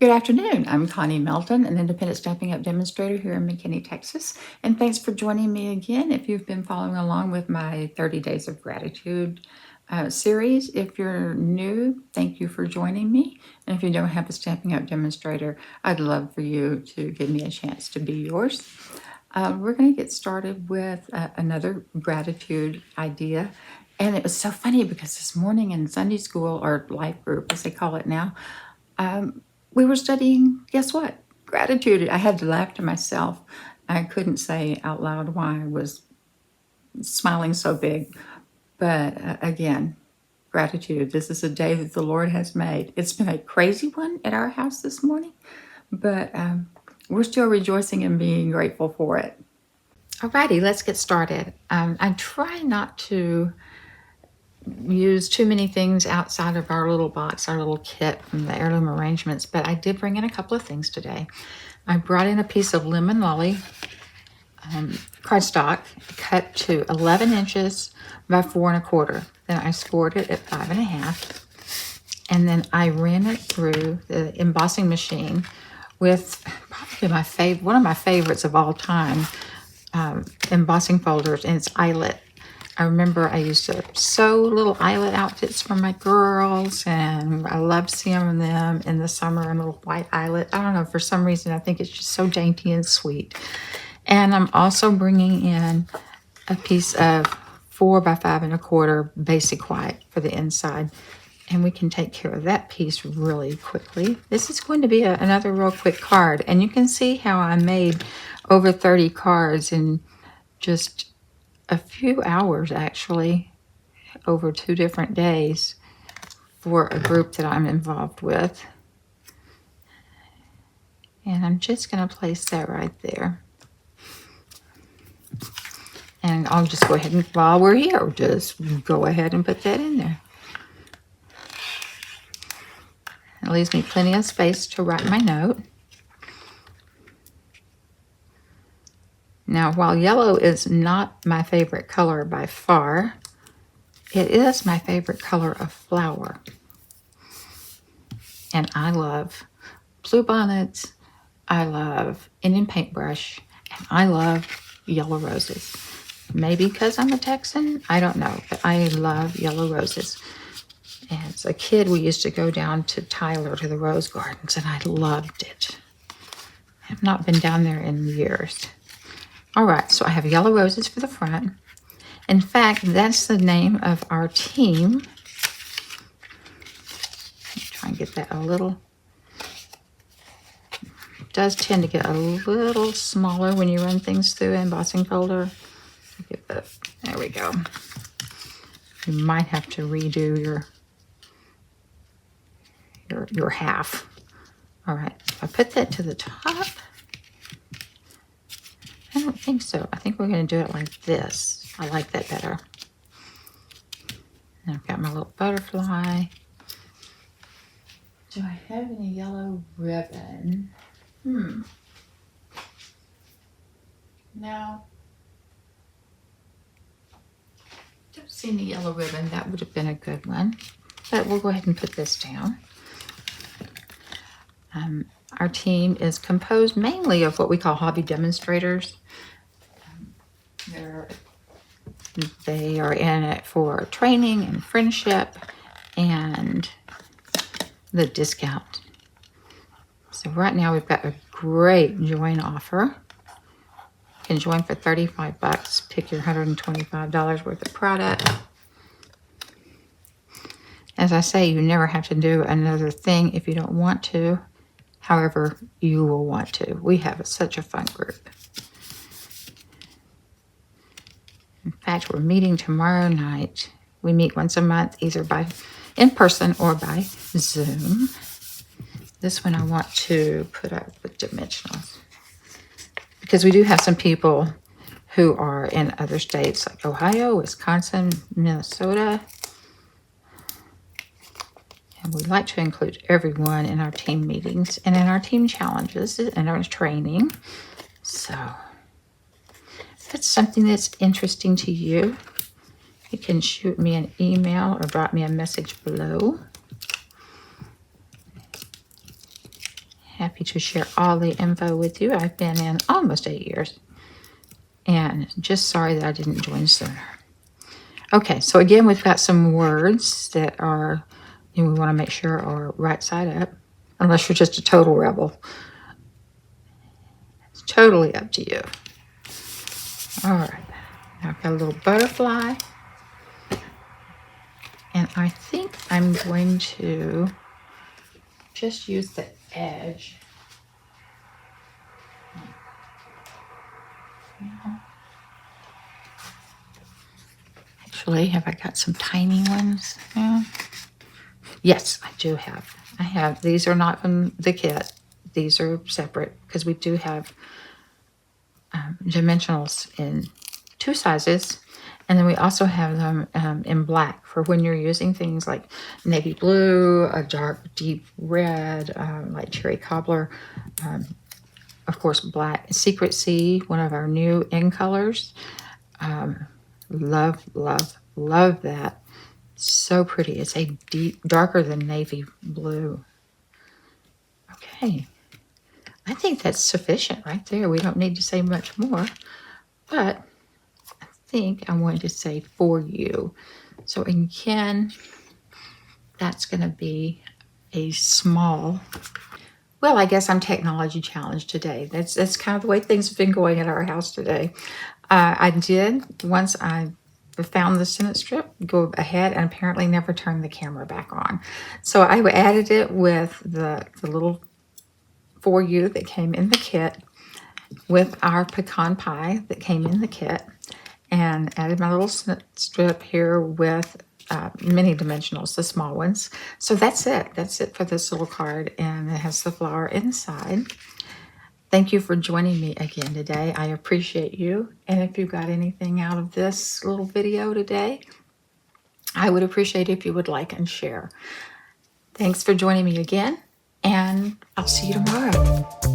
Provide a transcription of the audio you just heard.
Good afternoon. I'm Connie Melton, an independent Stampin' UP demonstrator here in McKinney, Texas. And thanks for joining me again. If you've been following along with my 30 Days of Gratitude series, if you're new, thank you for joining me. And if you don't have a Stampin' UP demonstrator, I'd love for you to give me a chance to be yours. We're going to get started with another gratitude idea. And it was so funny because this morning in Sunday school, or life group as they call it now, we were studying, guess what? Gratitude. I had to laugh to myself. I couldn't say out loud why I was smiling so big. But again, gratitude. This is a day that the Lord has made. It's been a crazy one at our house this morning, but we're still rejoicing and being grateful for it. Alrighty, let's get started. I try not to use too many things outside of our little box, our little kit from the Heirloom Arrangements, but I did bring in a couple of things today. I brought in a piece of lemon lolly cardstock cut to 11 inches by 4 1/4. Then I scored it at 5 1/2, and then I ran it through the embossing machine with probably one of my favorites of all time, embossing folders, and it's Eyelet. I remember I used to sew little Eyelet outfits for my girls, and I loved seeing them in the summer in little white Eyelet. I don't know, for some reason, I think it's just so dainty and sweet. And I'm also bringing in a piece of 4 by 5 1/4 basic white for the inside, and we can take care of that piece really quickly. This is going to be another real quick card, and you can see how I made over 30 cards in just a few hours, actually, over 2 different days for a group that I'm involved with. And I'm just going to place that right there. And I'll just go ahead and, while we're here, just go ahead and put that in there. It leaves me plenty of space to write my note. Now, while yellow is not my favorite color by far, it is my favorite color of flower. And I love bluebonnets, I love Indian paintbrush, and I love yellow roses. Maybe because I'm a Texan, I don't know, but I love yellow roses. As a kid, we used to go down to Tyler to the rose gardens, and I loved it. I have not been down there in years. All right, so I have yellow roses for the front. In fact, that's the name of our team. Try and get that a little. It does tend to get a little smaller when you run things through Embossing Folder. There we go. You might have to redo your half. All right, I put that to the top. I don't think so. I think we're going to do it like this. I like that better. And I've got my little butterfly. Do I have any yellow ribbon? No. Don't see any yellow ribbon. That would have been a good one. But we'll go ahead and put this down. Our team is composed mainly of what we call hobby demonstrators. They are in it for training and friendship and the discount. So right now we've got a great join offer. You can join for $35. Pick your $125 worth of product. As I say, you never have to do another thing if you don't want to. However, you will want to. We have such a fun group. In fact, we're meeting tomorrow night. We meet once a month, either in person or by Zoom. This one I want to put up with dimensionals, because we do have some people who are in other states like Ohio, Wisconsin, Minnesota. And we like to include everyone in our team meetings and in our team challenges and our training. So if it's something that's interesting to you, you can shoot me an email or drop me a message below. to share all the info with you. I've been in almost 8 years, and just sorry that I didn't join sooner. Okay, so again, we've got some words that are, we want to make sure are right side up, unless you're just a total rebel. It's totally up to you. All right, now I've got a little butterfly, and I think I'm going to just use the edge. Actually, have I got some tiny ones? Yeah. Yes, I do have. I have. These are not from the kit. These are separate because we do have dimensionals in 2 sizes. And then we also have them in black for when you're using things like navy blue, a dark, deep red, like cherry cobbler. Of course, black. Secret Sea, one of our new in colors. Love, love, love that. So pretty. It's a deep, darker than navy blue. Okay. I think that's sufficient right there. We don't need to say much more. But I think I'm going to say for you. So again, that's going to be a small. Well, I guess I'm technology challenged today. That's kind of the way things have been going at our house today. I did, once I found the sentence strip, go ahead and apparently never turn the camera back on. So I added it with the little for you that came in the kit, with our pecan pie that came in the kit, and added my little sentence strip here with mini dimensionals, the small ones. So that's it. That's it for this little card, and it has the flower inside. Thank you for joining me again today. I appreciate you. And if you got anything out of this little video today, I would appreciate if you would like and share. Thanks for joining me again, and I'll see you tomorrow.